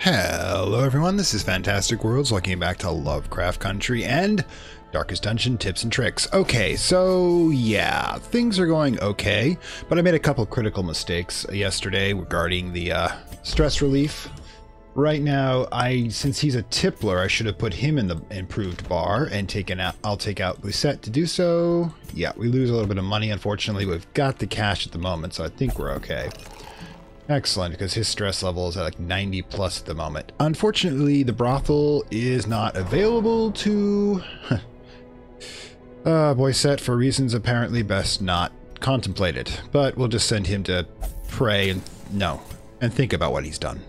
Hello everyone, this is Fantastic Worlds, welcome back to Lovecraft Country and Darkest Dungeon Tips and Tricks. Okay, so yeah, things are going okay, but I made a couple critical mistakes yesterday regarding the stress relief. Right now, since he's a tippler, I should have put him in the improved bar and I'll take out Lucette to do so. Yeah, we lose a little bit of money, unfortunately. We've got the cash at the moment, so I think we're okay. Excellent, because his stress level is at like 90 plus at the moment. Unfortunately, the brothel is not available to Boyset for reasons apparently best not contemplated. But we'll just send him to pray and think about what he's done.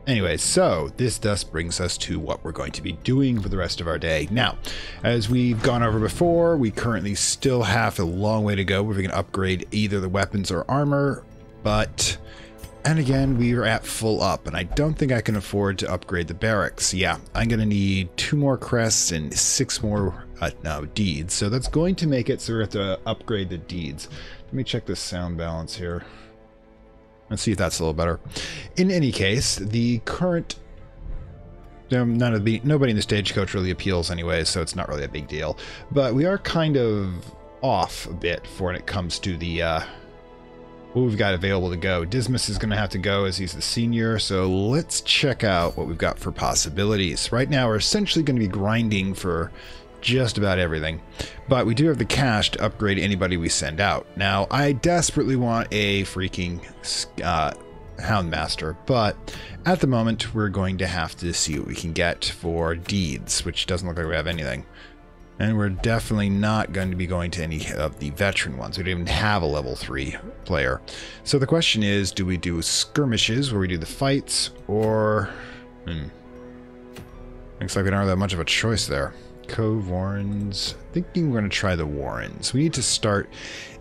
Anyway, so this thus brings us to what we're going to be doing for the rest of our day. Now, as we've gone over before, we currently still have a long way to go where we can upgrade either the weapons or armor, but... And again, we are at full up, and I don't think I can afford to upgrade the barracks. Yeah, I'm going to need 2 more crests and 6 more deeds. So that's going to make it so we have to upgrade the deeds. Let me check the sound balance here. Let's see if that's a little better. In any case, the current... nobody in the stagecoach really appeals anyway, so it's not really a big deal. But we are kind of off a bit for when it comes to the... what we've got available to go. Dismas is going to have to go as he's the senior, so let's check out what we've got for possibilities. Right now we're essentially going to be grinding for just about everything, but we do have the cash to upgrade anybody we send out. Now I desperately want a freaking Houndmaster, but at the moment we're going to have to see what we can get for deeds, which doesn't look like we have anything. And we're definitely not going to be going to any of the veteran ones. We don't even have a level 3 player. So the question is, do we do skirmishes where we do the fights, or... Looks like we don't have that much of a choice there. Cove Warrens. Thinking we're going to try the Warrens. We need to start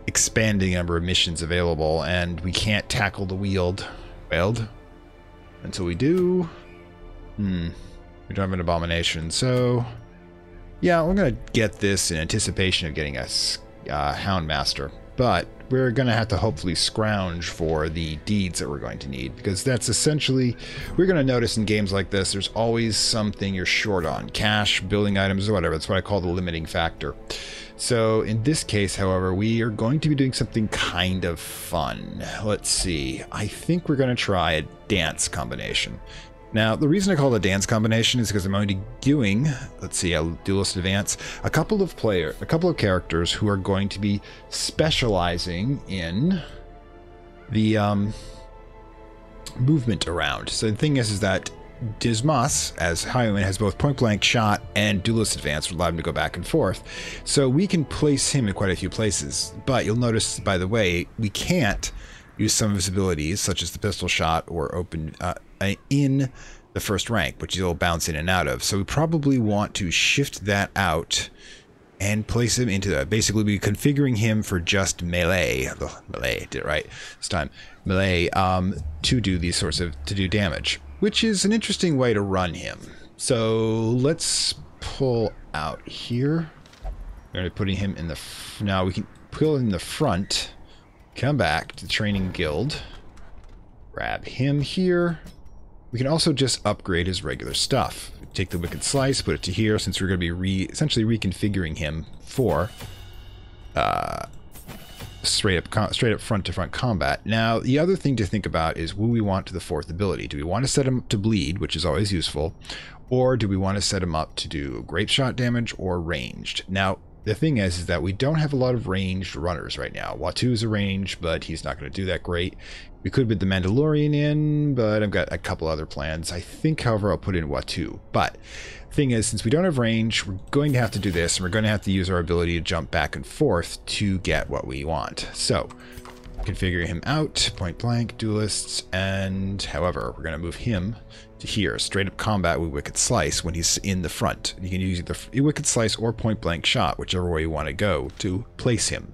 expanding the number of missions available, and we can't tackle the Weald until we do. We don't have an abomination, so... Yeah, we're going to get this in anticipation of getting a Houndmaster, but we're going to have to hopefully scrounge for the deeds that we're going to need, because that's essentially, we're going to notice in games like this, there's always something you're short on. Cash, building items, or whatever. That's what I call the limiting factor. So in this case, however, we are going to be doing something kind of fun. Let's see. I think we're going to try a dance combination. Now, the reason I call it a dance combination is because I'm only doing, let's see, I'll duelist advance, a couple of characters who are going to be specializing in the movement around. So the thing is that Dismas, as Highwayman, has both point blank shot and duelist advance, which allow him to go back and forth. So we can place him in quite a few places. But you'll notice, by the way, we can't use some of his abilities, such as the pistol shot or open in the first rank, which he'll bounce in and out of. So we probably want to shift that out and place him into that. Basically, we're configuring him for just melee. Melee, did it right this time. Melee to do these sorts of damage, which is an interesting way to run him. So let's pull out here. We're going to be putting him in the now we can pull in the front. Come back to the training guild. Grab him here. We can also just upgrade his regular stuff. Take the Wicked Slice, put it to here, since we're going to be essentially reconfiguring him for straight up front to front combat. Now, the other thing to think about is who we want to the 4th ability. Do we want to set him up to bleed, which is always useful, or do we want to set him up to do grape shot damage or ranged? Now, the thing is that we don't have a lot of ranged runners right now. Watu is a range, but he's not going to do that great. We could put the Mandalorian in, but I've got a couple other plans. I think, however, I'll put in Watu. But the thing is, since we don't have range, we're going to have to do this, and we're going to have to use our ability to jump back and forth to get what we want. So, configure him out, point blank, duelists, and however, we're going to move him to here, straight up combat with Wicked Slice when he's in the front. You can use either Wicked Slice or point blank shot, whichever way you want to go to place him.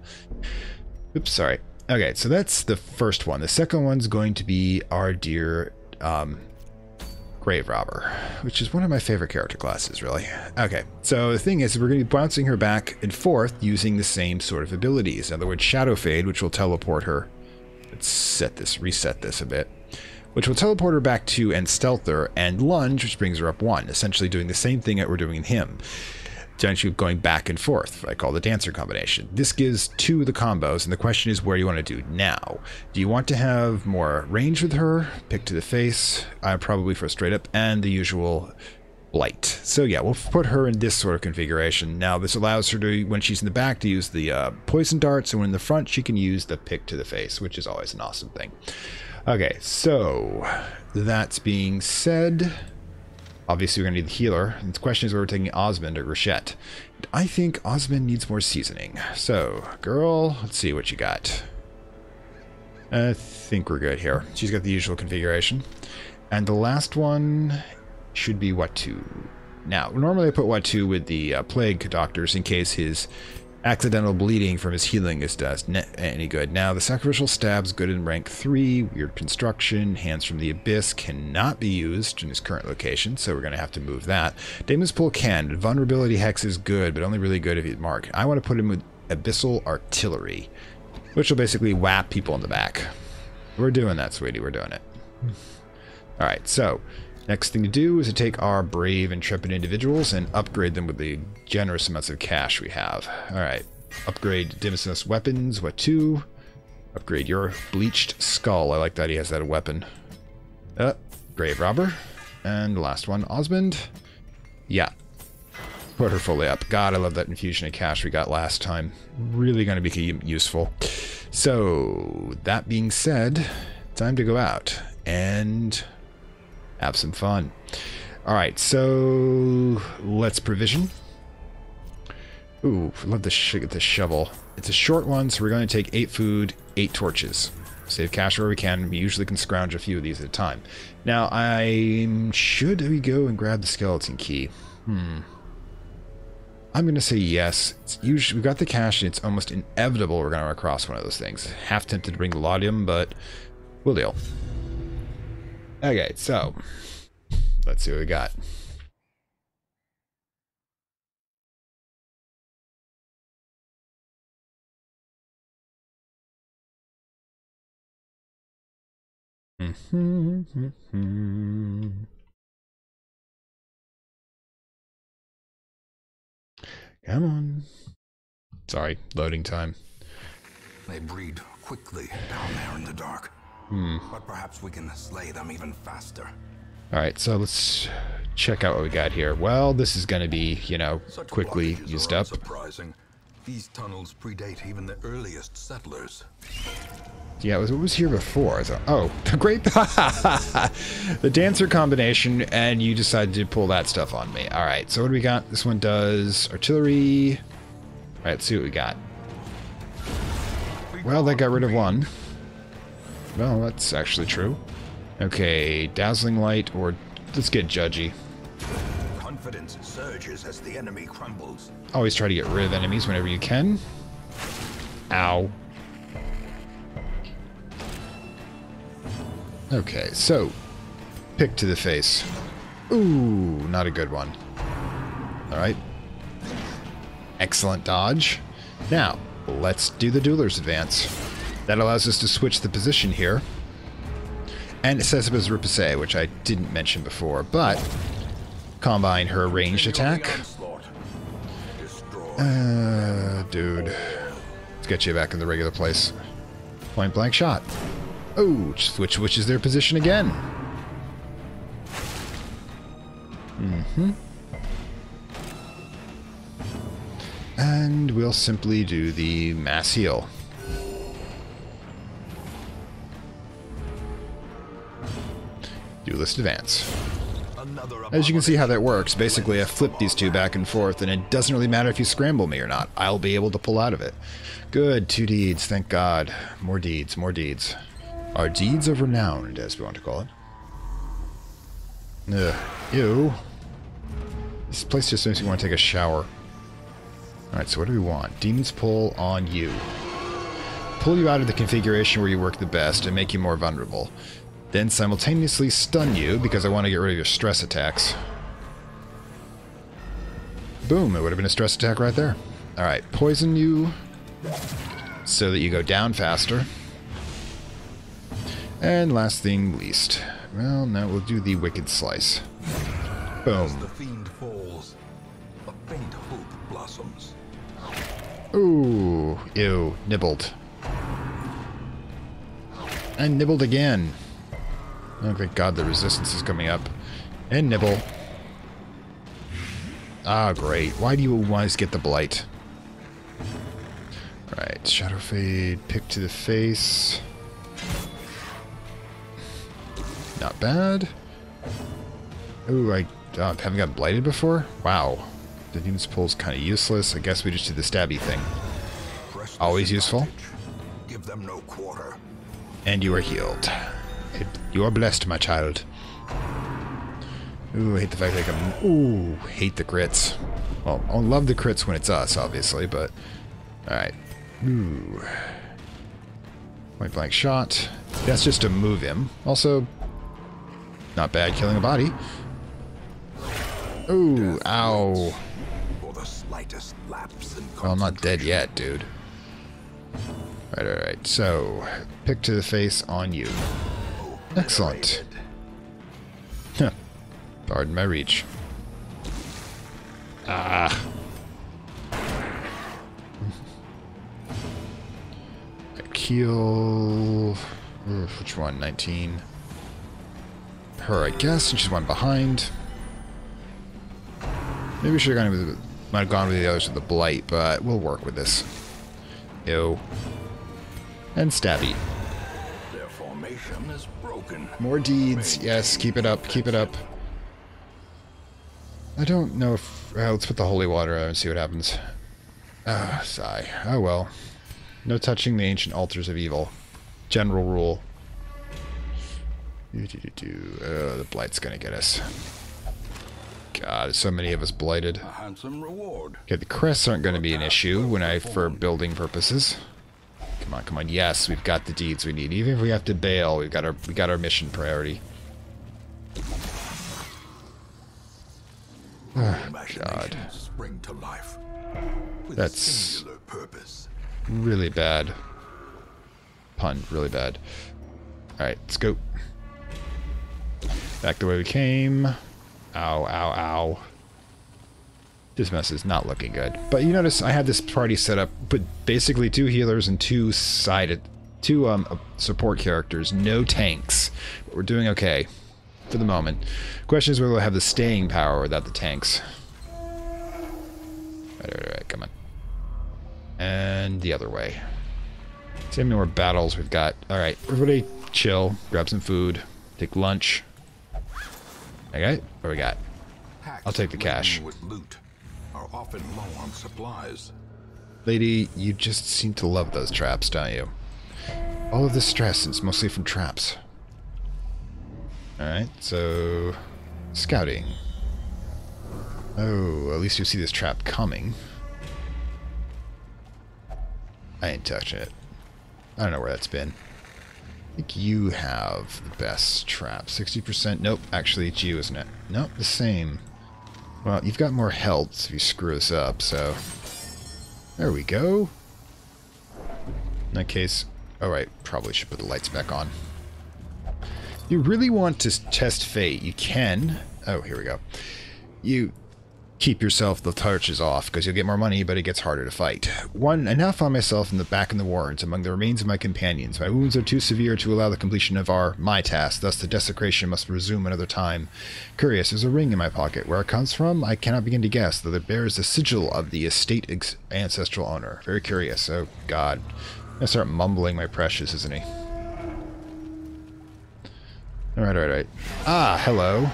Oops, sorry. Okay, so that's the first one. The second one's going to be our dear Grave Robber, which is one of my favorite character classes, really. Okay, so the thing is, we're going to be bouncing her back and forth using the same sort of abilities. In other words, Shadow Fade, which will teleport her. Let's reset this a bit. which will teleport her back to and stealth her, and lunge, which brings her up 1, essentially doing the same thing that we're doing in him. Essentially going back and forth, I call the dancer combination. This gives 2 of the combos, and the question is, where do you want to do now? Do you want to have more range with her, pick to the face, probably for straight up, and the usual blight. So yeah, we'll put her in this sort of configuration. Now this allows her to, when she's in the back, to use the poison darts, and when in the front she can use the pick to the face, which is always an awesome thing. Okay, so that's being said, obviously we're going to need the healer. And the question is whether we're taking Osmond or Rochette. I think Osmond needs more seasoning. So, girl, let's see what you got. I think we're good here. She's got the usual configuration. And the last one should be Watu. Now, normally I put Watu with the plague doctors in case his accidental bleeding from his healing is does any good. Now, the sacrificial stab's good in rank 3. Weird construction. Hands from the abyss cannot be used in his current location, so we're going to have to move that. Damon's pull can. Vulnerability hex is good, but only really good if he's marked. I want to put him with abyssal artillery, which will basically whap people in the back. We're doing that, sweetie. We're doing it. Alright, so next thing to do is to take our brave, intrepid individuals and upgrade them with the generous amounts of cash we have. Alright, upgrade Dimos's weapons, Watu. Upgrade your bleached skull. I like that he has that weapon. Grave robber. And the last one, Osmond. Yeah. Put her fully up. God, I love that infusion of cash we got last time. Really going to be useful. So, that being said, time to go out and have some fun. Alright, so let's provision. Ooh, I love the shovel. It's a short one, so we're going to take 8 food, 8 torches. Save cash where we can. We usually can scrounge a few of these at a time. Now, should we go and grab the skeleton key? I'm going to say yes. It's usually, we've got the cash, and it's almost inevitable we're going to run across one of those things. Half tempted to bring the laudium, but we'll deal. Okay, so let's see what we got. Come on. Sorry, loading time. They breed quickly down there in the dark. But perhaps we can slay them even faster. Alright, so let's check out what we got here. Well, this is going to be, you know, quickly used up. Surprising. These tunnels predate even the earliest settlers. Yeah, what was here before? Oh, great. The dancer combination, and you decided to pull that stuff on me. Alright, so what do we got? This one does artillery. Alright, let's see what we got. Well, that got rid of one. Well, that's actually true. Okay, dazzling light, or let's get judgy. Confidence surges as the enemy crumbles. Always try to get rid of enemies whenever you can. Ow. Okay, so pick to the face. Ooh, not a good one. Alright. Excellent dodge. Now, let's do the dueler's advance. That allows us to switch the position here. And it sets up as Riposte, which I didn't mention before, but combine her ranged attack. Dude. Let's get you back in the regular place. Point blank shot. Oh, which is their position again. And we'll simply do the mass heal. Duelist advance. As you can see how that works, basically I flip these two back and forth, and it doesn't really matter if you scramble me or not. I'll be able to pull out of it. Good, 2 deeds, thank God. More deeds, more deeds. Our deeds of renown, as we want to call it. Ew. This place just makes me want to take a shower. Alright, so what do we want? Demon's pull on you. Pull you out of the configuration where you work the best and make you more vulnerable. Then simultaneously stun you, because I want to get rid of your stress attacks. Boom, it would have been a stress attack right there. Alright, poison you so that you go down faster. And last thing least. Well, now we'll do the Wicked Slice. Boom. As the fiend falls, a faint hope blossoms. Ooh, ew, nibbled. And nibbled again. Oh, thank God the resistance is coming up. And nibble. Ah, great. Why do you always get the blight? Right, shadow fade, pick to the face. Not bad. Ooh, I haven't got blighted before? Wow. The demon's pull's kind of useless. I guess we just do the stabby thing. Always useful. Give them no quarter. And you are healed. You are blessed, my child. Ooh, I hate the fact that I can... Ooh, hate the crits. Well, I love the crits when it's us, obviously, but... Alright. Ooh. Point blank shot. That's just to move him. Also, not bad killing a body. Ooh, ow. For the slightest lapse in Well, I'm not dead yet, dude. Alright. So, pick to the face on you. Excellent. Pardon my reach. Ah. Kill... Which one? 19. Her, I guess, and she's one behind. Maybe we should have might have gone with the others with the blight, but we'll work with this. Ew. And stabby. Their formation is broken. More deeds. Yes, keep it up. Keep it up. I don't know if... let's put the holy water out and see what happens. Sigh. Oh well. No touching the ancient altars of evil. General rule. The blight's gonna get us. God, so many of us blighted. A handsome reward. Okay, the crests aren't going to be an issue for building purposes. Come on. Yes, we've got the deeds we need. Even if we have to bail, we got our mission priority. Oh, God. Spring to life with That's a singular purpose. Really bad. Pun, really bad. Alright, let's go. Back the way we came. Ow. This mess is not looking good. But you notice I had this party set up, but basically 2 healers and 2 support characters, no tanks. But we're doing okay for the moment. Question is whether we'll have the staying power without the tanks. Alright, come on. And the other way. See how many more battles we've got. Alright, everybody chill, grab some food, take lunch. Okay, what we got? I'll take the cash. With loot are often low on supplies. Lady, you just seem to love those traps, don't you? All of this stress is mostly from traps. Alright, so... Scouting. Oh, at least you see this trap coming. I ain't touching it. I don't know where that's been. I think you have the best trap. 60%. Nope, actually it's you, isn't it? Nope, the same. Well, you've got more health if you screw this up, so... There we go. In that case... Alright, probably should put the lights back on. If you really want to test fate, you can... Oh, here we go. You keep yourself the torches off, because you'll get more money, but it gets harder to fight. I now find myself in the warrens, among the remains of my companions. My wounds are too severe to allow the completion of my task, thus the desecration must resume another time. Curious, there's a ring in my pocket. Where it comes from, I cannot begin to guess, though it bears the sigil of the estate ancestral owner. Very curious. Oh, God. I'm gonna start mumbling my precious, isn't he? Alright. Ah, hello.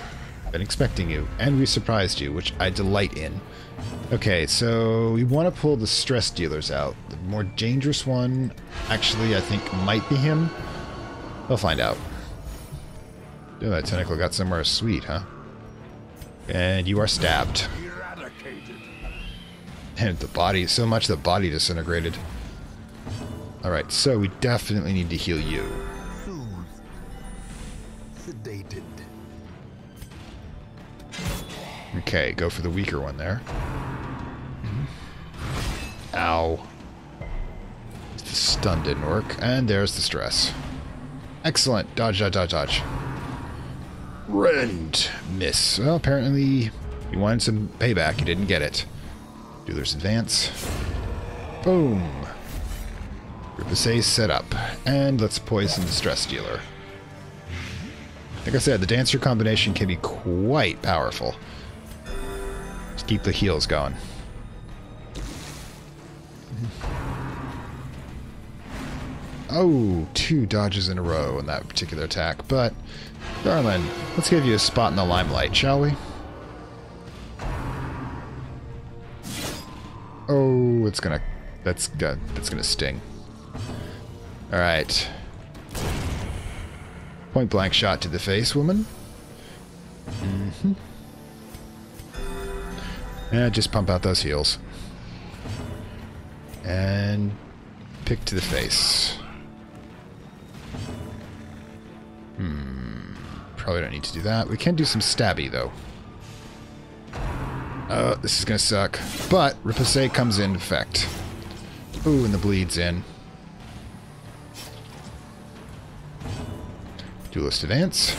Been expecting you, and we surprised you, which I delight in. Okay, so we want to pull the stress dealers out. The more dangerous one, actually, I think might be him. We'll find out. Oh, that tentacle got somewhere sweet, huh? And you are stabbed. Eradicated. And the body, so much the body disintegrated. Alright, so we definitely need to heal you. Soothed. Sedated. Okay, go for the weaker one there. Ow. The stun didn't work. And there's the stress. Excellent. Dodge, dodge, dodge, dodge. Rend. Miss. Well, apparently you wanted some payback. You didn't get it. Dealer's advance. Boom. Ripasay set up. And let's poison the stress dealer. Like I said, the dancer combination can be quite powerful. Just keep the heals going. Oh, 2 dodges in a row in that particular attack. But, darling, let's give you a spot in the limelight, shall we? Oh, it's gonna... That's gonna sting. Alright. Point blank shot to the face, woman. Mm-hmm. Yeah, just pump out those heals. And pick to the face. Probably don't need to do that. We can do some stabby, though. This is gonna suck. But Ripasay comes in effect. Ooh, and the bleed's in. Duelist advance.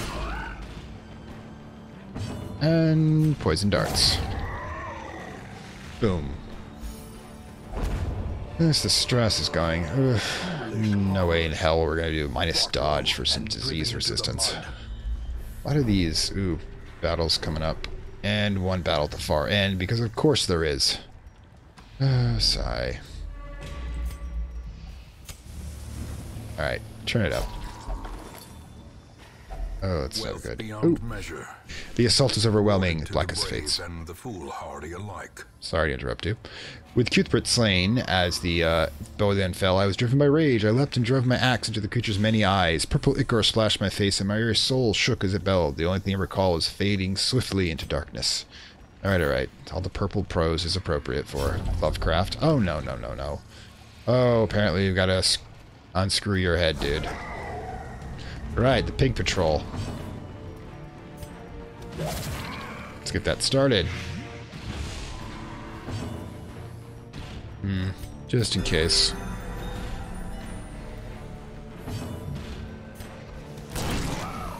And poison darts. Boom. As the stress is going. Ugh, no way in hell we're going to do minus dodge for some disease resistance. A lot of these, battles coming up. And one battle at the far end, because of course there is. Sigh. Alright, turn it up. Oh, that's so good. Ooh. The assault is overwhelming, black as fates. Sorry to interrupt you. With Cuthbert slain, as the bow then fell, I was driven by rage. I leapt and drove my axe into the creature's many eyes. Purple ichor splashed my face, and my very soul shook as it bellowed. The only thing I recall was fading swiftly into darkness. Alright, alright. All the purple prose is appropriate for Lovecraft. Oh, no, no, no, no. Oh, apparently you've got to unscrew your head, dude. Right, the pig patrol. Let's get that started. Just in case.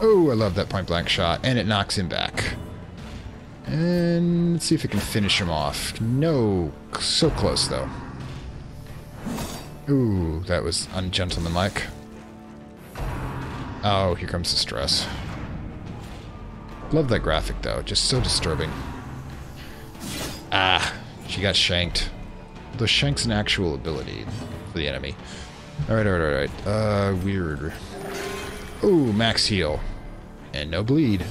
Oh, I love that point blank shot, and it knocks him back. And let's see if it can finish him off. No, so close though. Ooh, that was ungentlemanlike. Oh, here comes the stress. Love that graphic, though. Just so disturbing. Ah, she got shanked. Though shank's an actual ability for the enemy. Alright, alright, alright. Weird. Ooh, max heal. And no bleed.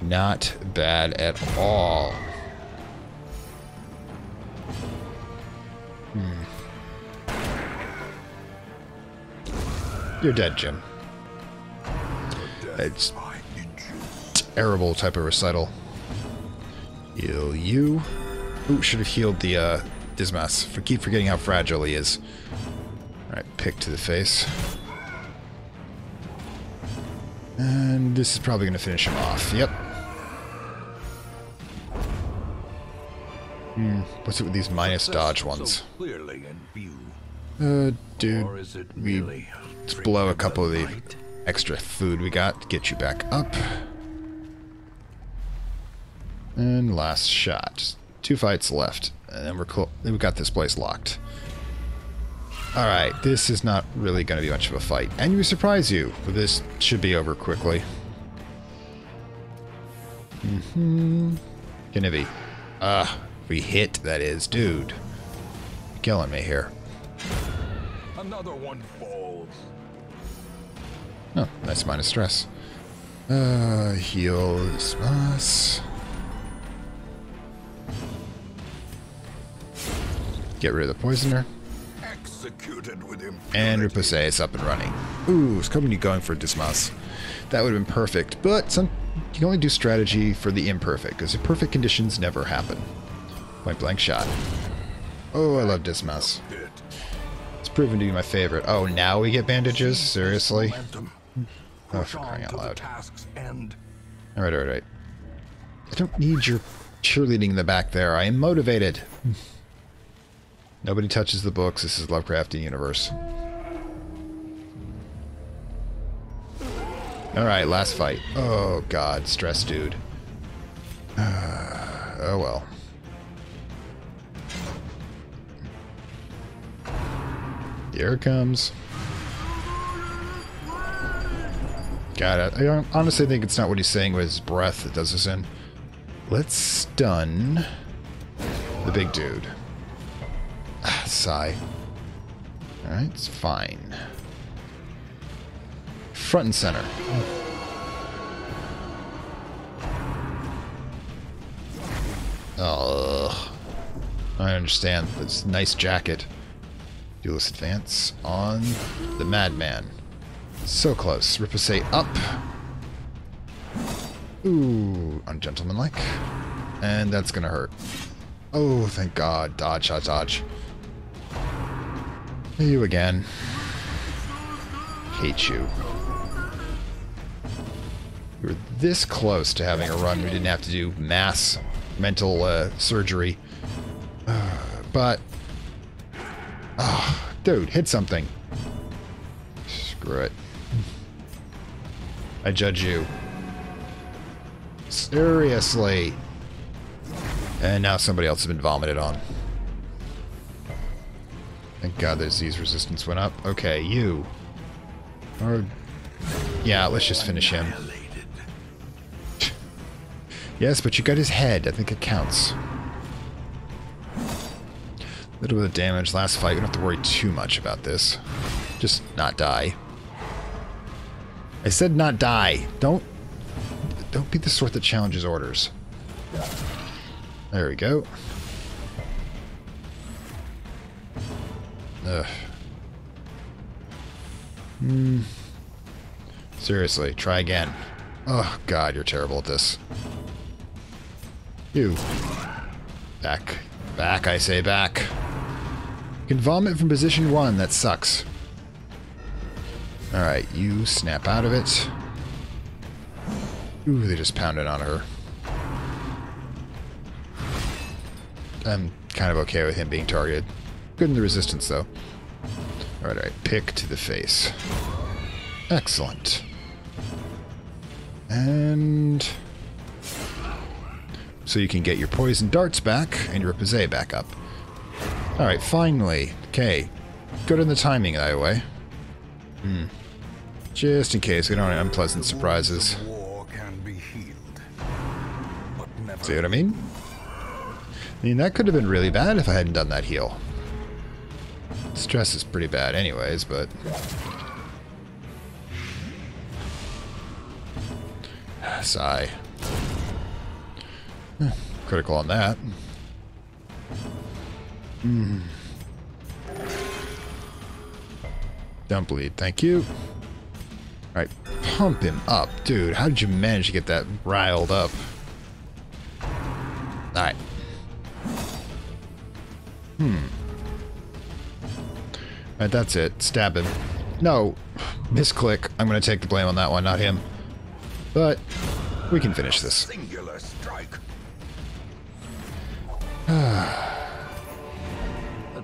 Not bad at all. You're dead, Jim. It's terrible type of recital. Heal you. Ooh, should have healed the Dismas. Keep forgetting how fragile he is. Alright, pick to the face. And this is probably going to finish him off. Yep. What's it with these minus dodge ones? Dude, let's blow a couple of the extra food we got to get you back up. And last shot. 2 fights left, and then we've got this place locked. Alright, this is not really going to be much of a fight. And we surprise you, but this should be over quickly. Gonna be. We hit, that is. Dude. You're killing me here. Another one falls. Oh, nice minus stress. Heal this boss. Get rid of the poisoner. Executed with him. And Ripasay is up and running. Ooh, it's coming going for Dismas. That would have been perfect, but you can only do strategy for the imperfect, because the perfect conditions never happen. Point blank shot. Oh, I love Dismas. It's proven to be my favorite. Oh, now we get bandages? Seriously? Oh, for crying out loud. Alright, alright. I don't need your cheerleading in the back there. I am motivated. Nobody touches the books. This is Lovecraftian universe. Alright, last fight. Oh god, stress dude. Oh well. Here it comes. God, I honestly think it's not what he's saying with his breath that does this in. Let's stun the big dude. Sigh. Alright, it's fine. Front and center. Oh, I understand. This nice jacket. Duelist advance on the madman. So close. Ripasay up. Ooh, ungentlemanlike. And that's gonna hurt. Oh, thank God. Dodge, dodge, dodge. You again. Hate you. We were this close to having a run. We didn't have to do mass mental surgery. But... Oh, dude, hit something. Screw it. I judge you. Seriously. And now somebody else has been vomited on. Thank God the disease resistance went up. Okay, you. Or... Yeah, let's just finish him. Yes, but you got his head. I think it counts. A little bit of damage last fight. We don't have to worry too much about this. Just not die. I said not die. Don't be the sort that challenges orders. There we go. Ugh. Seriously, try again. Oh God, you're terrible at this. You. Back. Back, I say back. You can vomit from position 1, that sucks. Alright, you snap out of it. Ooh, they just pounded on her. I'm kind of okay with him being targeted. Good in the resistance, though. Alright, alright. Pick to the face. Excellent. And... so you can get your poison darts back and your Repoussé back up. Alright, finally. Okay. Good in the timing, that way. Just in case we don't have unpleasant surprises. See what I mean? I mean, that could have been really bad if I hadn't done that heal. Stress is pretty bad anyways, but... Sigh. Critical on that. Don't bleed, thank you. Alright, pump him up. Dude, how did you manage to get that riled up? Alright. Alright, that's it. Stab him. No! Misclick. I'm gonna take the blame on that one, not him. But we can finish this. Singular strike. A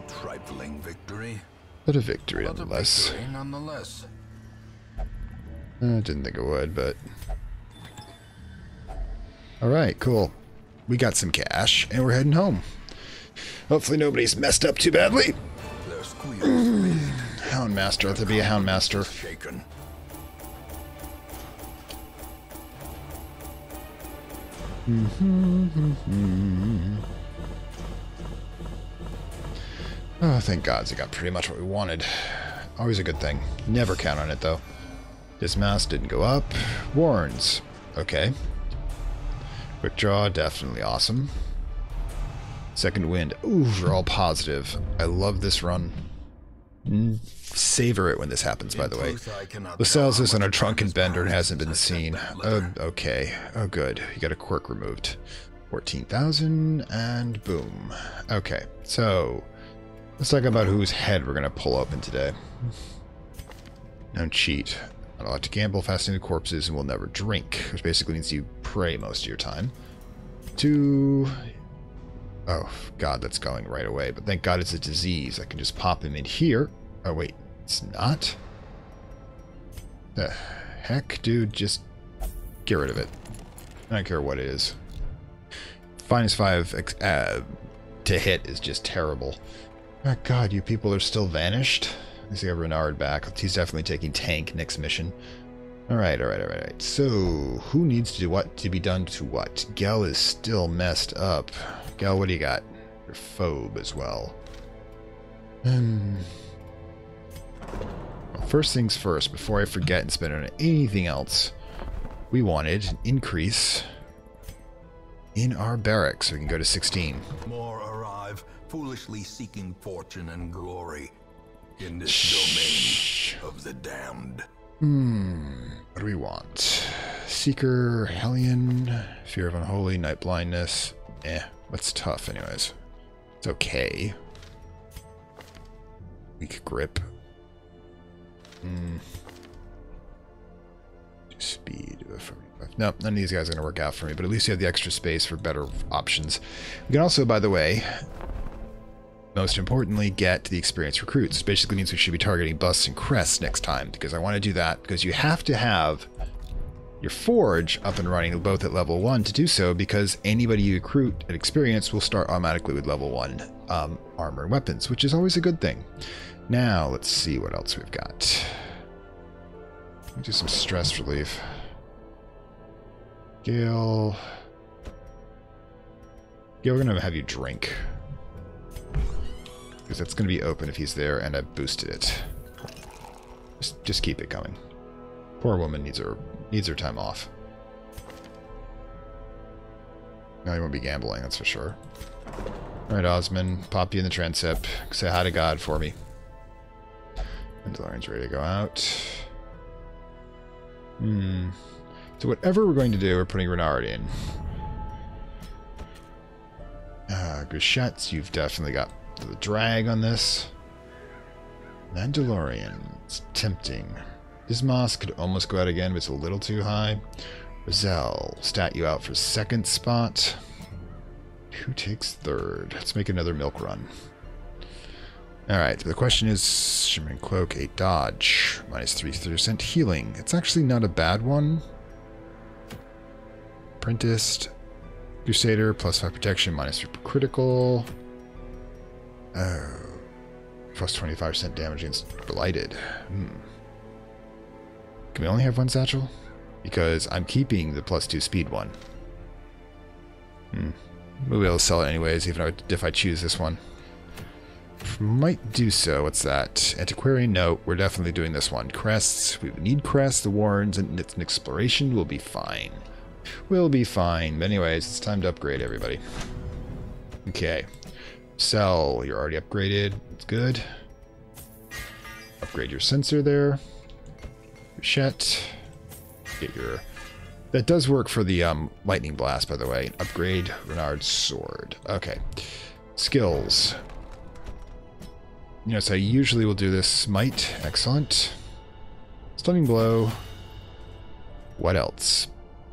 trifling victory. But a victory nonetheless. I didn't think it would, but... Alright, cool. We got some cash, and we're heading home. Hopefully nobody's messed up too badly. Houndmaster, let there be a Houndmaster. Shaken. Oh, thank God, we got pretty much what we wanted. Always a good thing. Never count on it, though. Dismouse didn't go up. Warns. Okay. Quick draw, definitely awesome. Second wind. Ooh, we're all positive. I love this run. Savor it when this happens, by the way. Lascelles is on a drunken bender and hasn't been seen. Okay. Oh, good. You got a quirk removed. 14,000, and boom. Okay, so... let's talk about whose head we're going to pull open today. Don't cheat. Not allowed to gamble, fascinating corpses, and will never drink. Which basically means you pray most of your time. Oh, God, that's going right away. But thank God it's a disease. I can just pop him in here. Oh, wait. It's not? heck, dude? Just get rid of it. I don't care what it is. -5 to hit is just terrible. Oh god, you people are still vanished? I see Renard back. He's definitely taking tank next mission. Alright. So, who needs to do what to be done to what? Gel is still messed up. Gel, what do you got? You're phobe as well. Well, first things first, before I forget and spend on anything else, we wanted an increase in our barracks so we can go to 16. More arrive, foolishly seeking fortune and glory in this domain of the damned. What do we want? Seeker, Hellion, Fear of Unholy, Night Blindness. What's tough anyways? It's okay. Weak Grip. Speed. No, none of these guys are going to work out for me, but at least you have the extra space for better options. You can also, by the way, most importantly, get the experienced recruits. Basically means we should be targeting busts and crests next time, because I want to do that, because you have to have your forge up and running both at level 1 to do so, because anybody you recruit at experience will start automatically with level 1 armor and weapons, which is always a good thing. Now, let's see what else we've got. Let's do some stress relief. Gale, we're going to have you drink. Because that's going to be open if he's there, and I've boosted it. Just keep it coming. Poor woman needs her time off. Now he won't be gambling, that's for sure. Alright, Osmond, pop you in the transep. Say hi to God for me. Mandalorian's ready to go out. So whatever we're going to do, we're putting Renard in. Grishette's, you've definitely got the drag on this. Mandalorian, it's tempting. Dismas could almost go out again, but it's a little too high. Roselle, stat you out for second spot. Who takes third? Let's make another milk run. Alright, so the question is, Shimmering Cloak, 8 dodge, -3% healing. It's actually not a bad one. Apprenticed, Crusader, +5 protection, -3 critical. Oh, +25% damage against Blighted. Can we only have one satchel? Because I'm keeping the +2 speed one. We'll be able to sell it anyways, even if I choose this one. Might do so. What's that? Antiquarian? No, we're definitely doing this one. Crests. We need crests, the warrens, and it's an exploration. We'll be fine. We'll be fine. But anyways, it's time to upgrade everybody. Okay. Sell. You're already upgraded. It's good. Upgrade your sensor there. Richette. Get your... That does work for the lightning blast, by the way. Upgrade Renard's sword. Okay. Skills. You know, so I usually will do this. Smite. Excellent. Stunning blow. What else?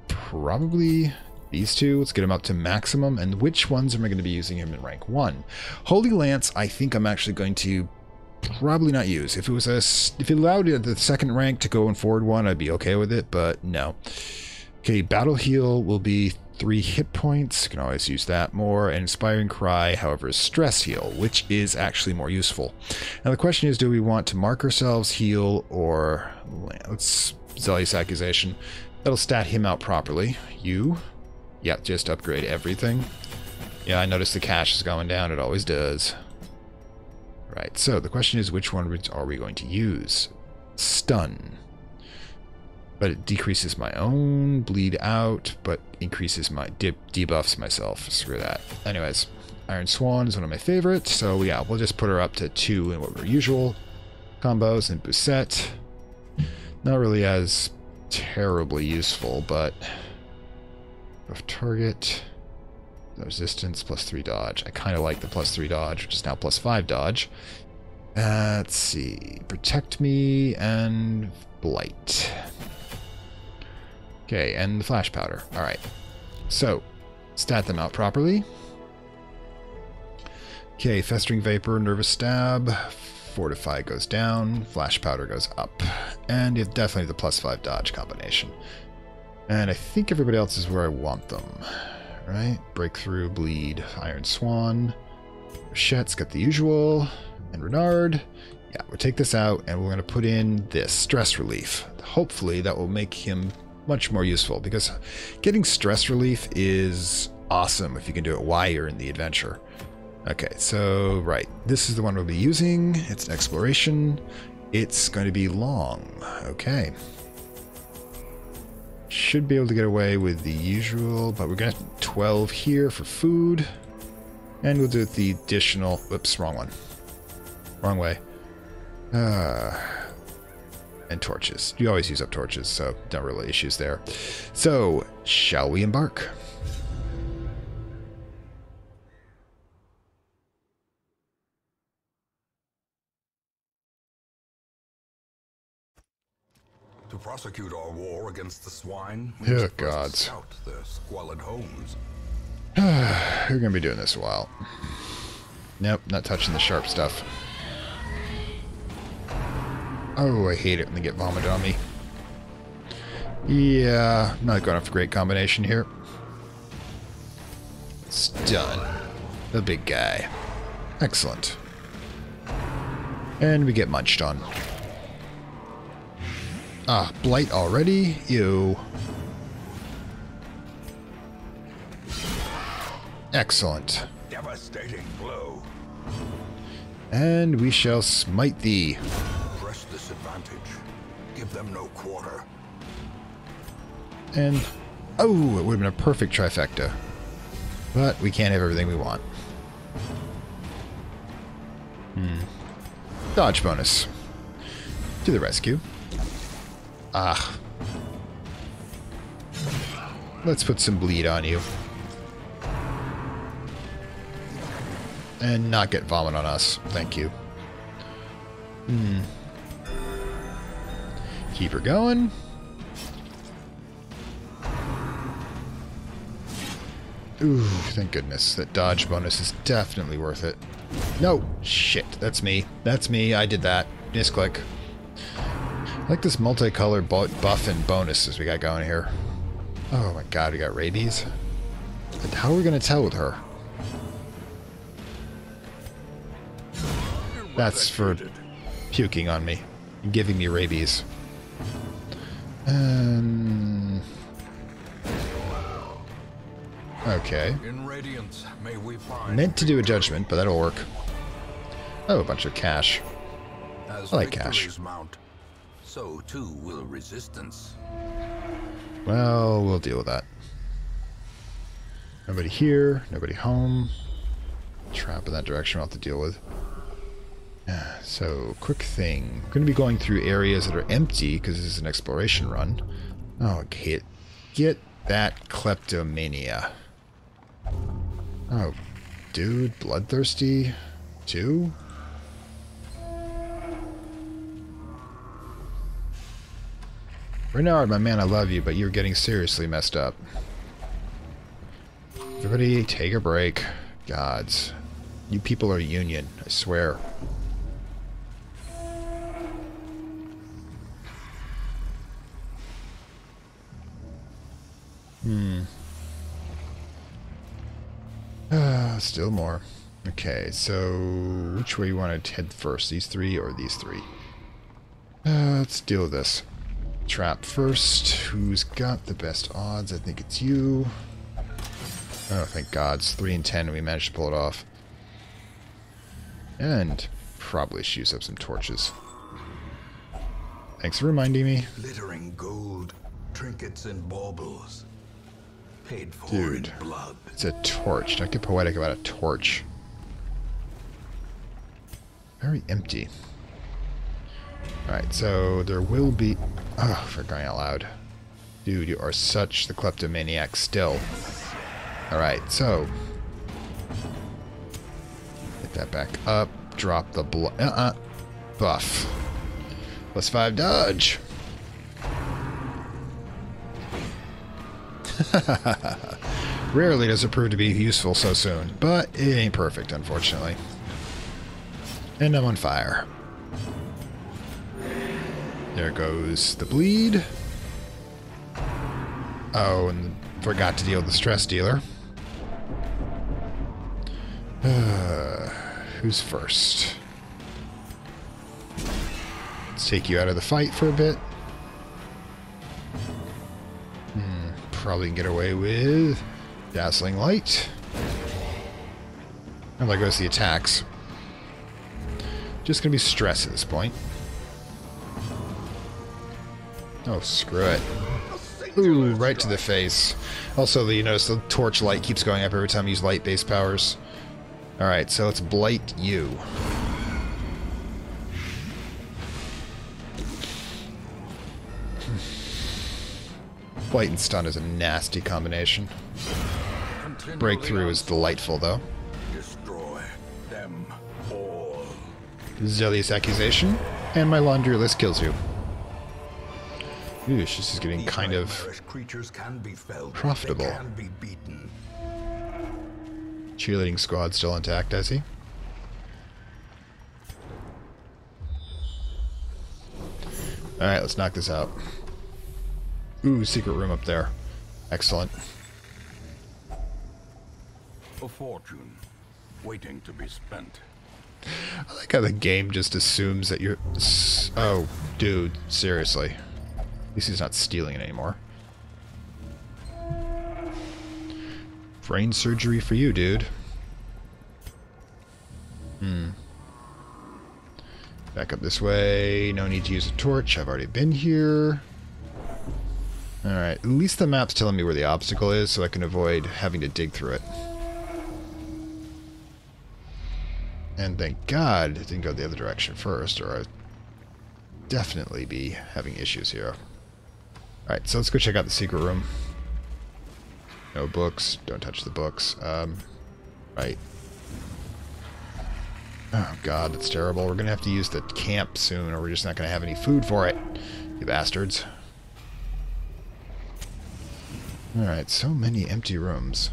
Probably these two. Let's get them up to maximum. And which ones am I going to be using him in rank 1? Holy Lance, I think I'm actually going to probably not use. If it allowed it at the second rank to go in forward 1, I'd be okay with it, but no. Okay, Battle Heal will be 3 hit points. You can always use that more. And Inspiring Cry, however, is Stress Heal, which is actually more useful. Now the question is, do we want to mark ourselves, heal, or... Let's... Zealous Accusation. That'll stat him out properly. You? Yeah, just upgrade everything. Yeah, I noticed the cash is going down. It always does. Right, so the question is, which one are we going to use? Stun. But it decreases my own, bleed out, but increases my debuffs myself. Screw that. Anyways, Iron Swan is one of my favorites, so yeah, we'll just put her up to 2 in what we're usual combos. And Busette, not really as terribly useful, but buff target, resistance, +3 dodge. I kind of like the +3 dodge, which is now +5 dodge. Let's see, Protect Me and Blight. Okay, and the Flash Powder. Alright, so stat them out properly. Okay, Festering Vapor, Nervous Stab, Fortify goes down, Flash Powder goes up. And it definitely the +5 dodge combination. And I think everybody else is where I want them. Right? Breakthrough, Bleed, Iron Swan. Rochette's got the usual. And Renard. Yeah, we'll take this out and we're going to put in this stress relief. Hopefully that will make him much more useful, because getting stress relief is awesome if you can do it while you're in the adventure. Okay, so right, this is the one we'll be using. It's an exploration. It's going to be long. Okay. Should be able to get away with the usual, but we're going to have 12 here for food. And we'll do it the additional... Whoops, wrong one. Wrong way. And torches. You always use up torches, so no really issues there. So, shall we embark? To prosecute our war against the swine, we must gods. Scout their squalid homes. We're gonna be doing this a while. Nope, not touching the sharp stuff. Oh, I hate it when they get vomited on me. Yeah, not going off a great combination here. Stun. The big guy. Excellent. And we get munched on. Ah, blight already? Ew. Excellent. Devastating blow. And we shall smite thee. Press this advantage. Give them no quarter. And, oh, it would have been a perfect trifecta. But we can't have everything we want. Dodge bonus. To the rescue. Ah. Let's put some bleed on you. And not get vomit on us. Thank you. Keep her going. Ooh, thank goodness. That dodge bonus is definitely worth it. No! Shit, that's me. That's me. I did that. Misclick. I like this multicolored buff and bonuses we got going here. Oh my god, we got rabies. And how are we going to tell with her? That's for puking on me and giving me rabies. Okay. In radiance, may we find Meant to do a judgment, but that'll work. Oh, a bunch of cash. as I like cash. victories mount, so too will resistance. Well, we'll deal with that. Nobody here, nobody home. Trap in that direction we'll have to deal with. So, quick thing. We're going to be going through areas that are empty because this is an exploration run. Oh, get that kleptomania. Oh, dude, bloodthirsty? 2? Renard, my man, I love you, but you're getting seriously messed up. Everybody, take a break. Gods. You people are union, I swear. Still more. Okay, so which way you want to head first? These 3 or these 3? Let's deal with this. Trap first. Who's got the best odds? I think it's you. Oh, thank God. It's 3 and 10 and we managed to pull it off. And probably should use up some torches. Thanks for reminding me. Glittering gold, trinkets and baubles. Paid for Dude, in blood. it's a torch. Don't get poetic about a torch. Very empty. Alright, so there will be... Oh, for crying out loud. Dude, you are such the kleptomaniac still. Alright, so... Get that back up. Drop the blood. Buff. +5 dodge. Rarely does it prove to be useful so soon, but it ain't perfect, unfortunately. And I'm on fire. There goes the bleed. Oh, and forgot to deal with the stress dealer. Who's first? Let's take you out of the fight for a bit. Probably can get away with dazzling light. And there goes the attacks. Just gonna be stress at this point. Oh, screw it. Ooh, right to the face. Also, you notice the torch light keeps going up every time you use light-based powers. Alright, so let's blight you. Blight and stun is a nasty combination. Breakthrough is delightful, though. Destroy them all. Zealous accusation, and my laundry list kills you. Ooh, this is getting kind of profitable. Cheerleading squad still intact, I see. Alright, let's knock this out. Ooh, secret room up there. Excellent. A fortune waiting to be spent. I like how the game just assumes that you're... Oh, dude, seriously. At least he's not stealing it anymore. Brain surgery for you, dude. Back up this way. No need to use a torch. I've already been here. Alright, at least the map's telling me where the obstacle is, so I can avoid having to dig through it. And thank God it didn't go the other direction first, or I'd definitely be having issues here. Alright, so let's go check out the secret room. No books. Don't touch the books. Right. Oh god, that's terrible. We're gonna have to use the camp soon, or we're just not gonna have any food for it. You bastards. Alright, so many empty rooms.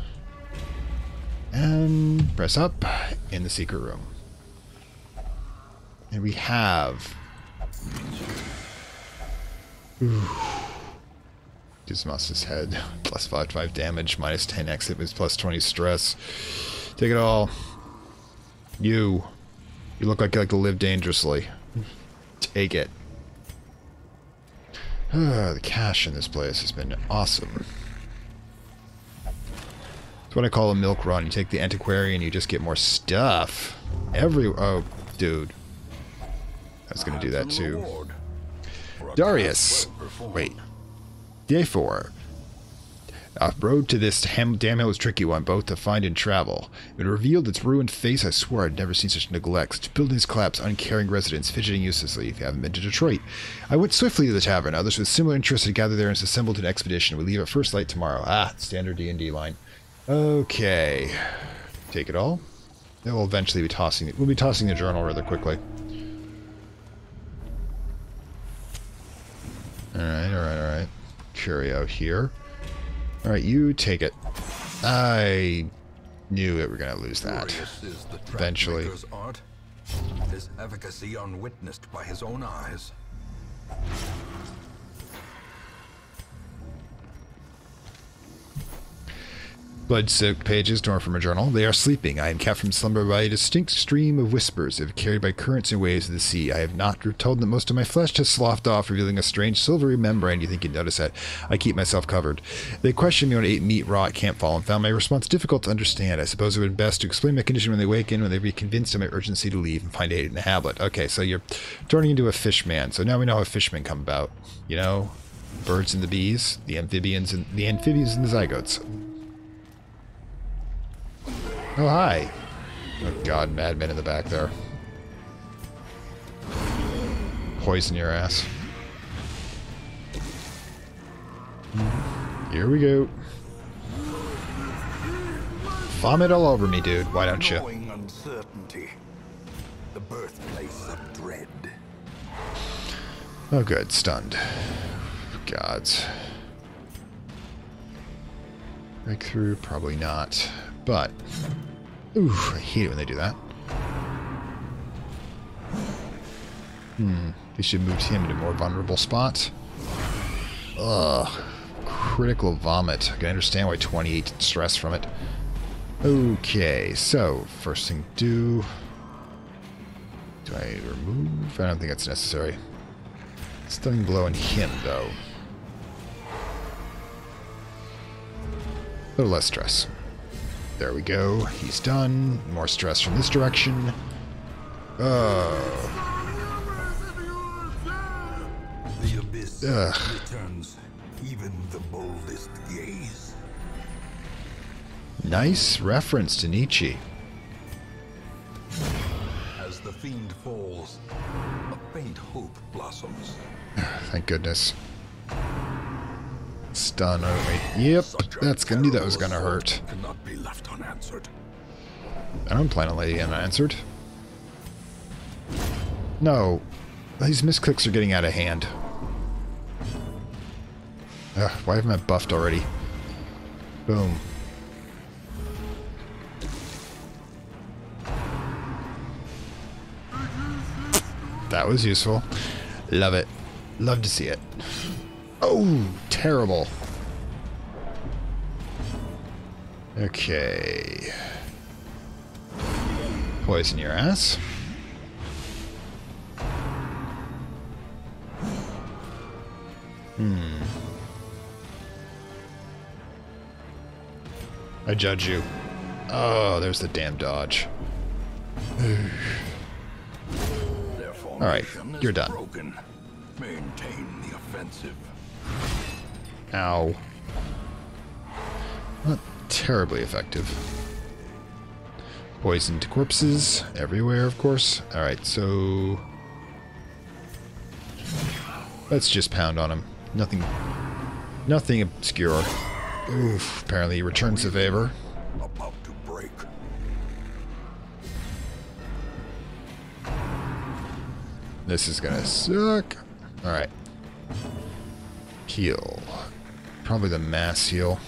And press up in the secret room. And we have... Ooh. Dismas' head. Plus 5 damage, minus 10 exit, plus 20 stress. Take it all. You look like you like to live dangerously. Take it. The cash in this place has been awesome. It's what I call a milk run. You take the antiquarian, you just get more stuff. Oh, dude. I was going to do that too. Darius. Wait. Day 4. Our road to this damn hill was a tricky one, both to find and travel. When it revealed its ruined face, I swore I'd never seen such neglect. Such buildings collapse, uncaring residents fidgeting uselessly. If you haven't been to Detroit. I went swiftly to the tavern. Others with similar interests had gathered there and assembled an expedition. We leave at first light tomorrow. Standard D&D line. Okay. Take it all. Then we'll eventually be tossing it. We'll be tossing the journal rather quickly. Alright. Curio here. Alright, you take it. I knew it. We're going to lose that. Eventually. Art. His efficacy unwitnessed by his own eyes. Blood-soaked pages torn from a journal. They are sleeping. I am kept from slumber by a distinct stream of whispers, if carried by currents and waves of the sea. I have not told that most of my flesh has sloughed off, revealing a strange silvery membrane. You think you'd notice that? I keep myself covered. They questioned me when I ate meat raw at campfall and found my response difficult to understand. I suppose it would be best to explain my condition when they waken, when they be convinced of my urgency to leave and find aid in the Hamlet. Okay, so you're turning into a fish man. So now we know how fishmen come about. You know, birds and the bees, the amphibians and the zygotes. Oh, hi. Oh, God, madmen in the back there. Poison your ass. Here we go. Vomit all over me, dude. Why don't you? Uncertainty, the birthplace of dread. Oh, good. Stunned. Gods. Breakthrough? Probably not. But, ooh, I hate it when they do that. We should move him to a more vulnerable spot. Ugh. Critical vomit. I can understand why 28 stress from it. Okay, so first thing to do. Do I remove? I don't think that's necessary. Stunning blow on him, though. A little less stress. There we go. He's done. More stress from this direction. Oh. The abyss returns even the boldest gaze. Nice reference to Nietzsche. As the fiend falls, a faint hope blossoms. Thank goodness. Stun. Oh, wait. Yep. That's gonna. Knew that was gonna hurt. Cannot be left unanswered. I don't plan on letting it unanswered. No. These misclicks are getting out of hand. Ugh, why haven't I buffed already? Boom. That was useful. Love it. Love to see it. Oh, terrible. Okay. Poison your ass. I judge you. Oh, there's the damn dodge. Alright, you're done. Broken. Maintain the offensive. Ow. Not terribly effective. Poisoned corpses everywhere, of course. Alright, so let's just pound on him. Nothing obscure. Oof, apparently he returns the favor. About to break. This is gonna suck. Alright. Heal. Probably the mass heal.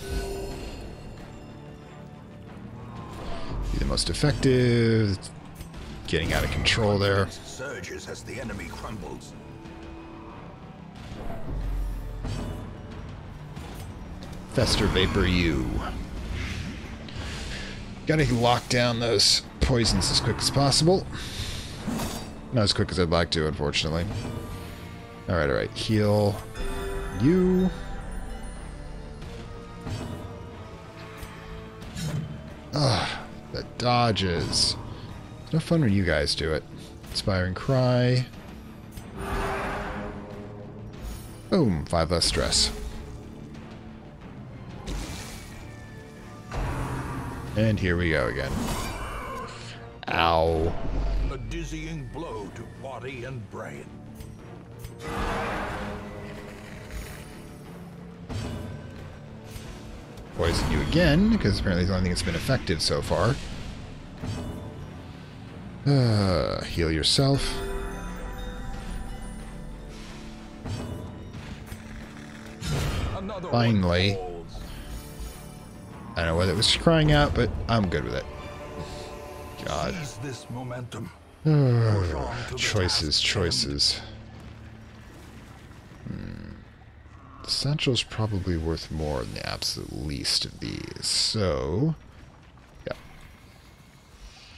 Be the most effective. Getting out of control there. Surges as the enemy crumbles. Fester Vapor you. Gotta lock down those poisons as quick as possible. Not as quick as I'd like to, unfortunately. Alright, alright. Heal you. Ah, the dodges. It's no fun when you guys do it. Inspiring Cry. Boom, 5 less stress. And here we go again. Ow. A dizzying blow to body and brain. Poison you again, because apparently it's the only thing that's been effective so far. Heal yourself. Finally. I don't know whether it was crying out, but I'm good with it. God. Seize this momentum. Choices. The Satchel's probably worth more than the absolute least of these. So, yeah.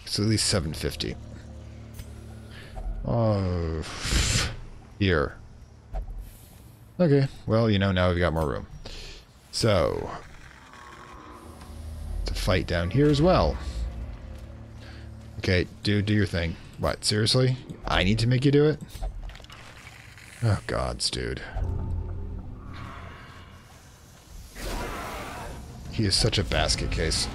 It's at least 750. Oh, here. Okay, well, you know, now we've got more room. So, to fight down here as well. Okay, dude, do your thing. What, seriously? I need to make you do it? Oh, gods, dude. He is such a basket case.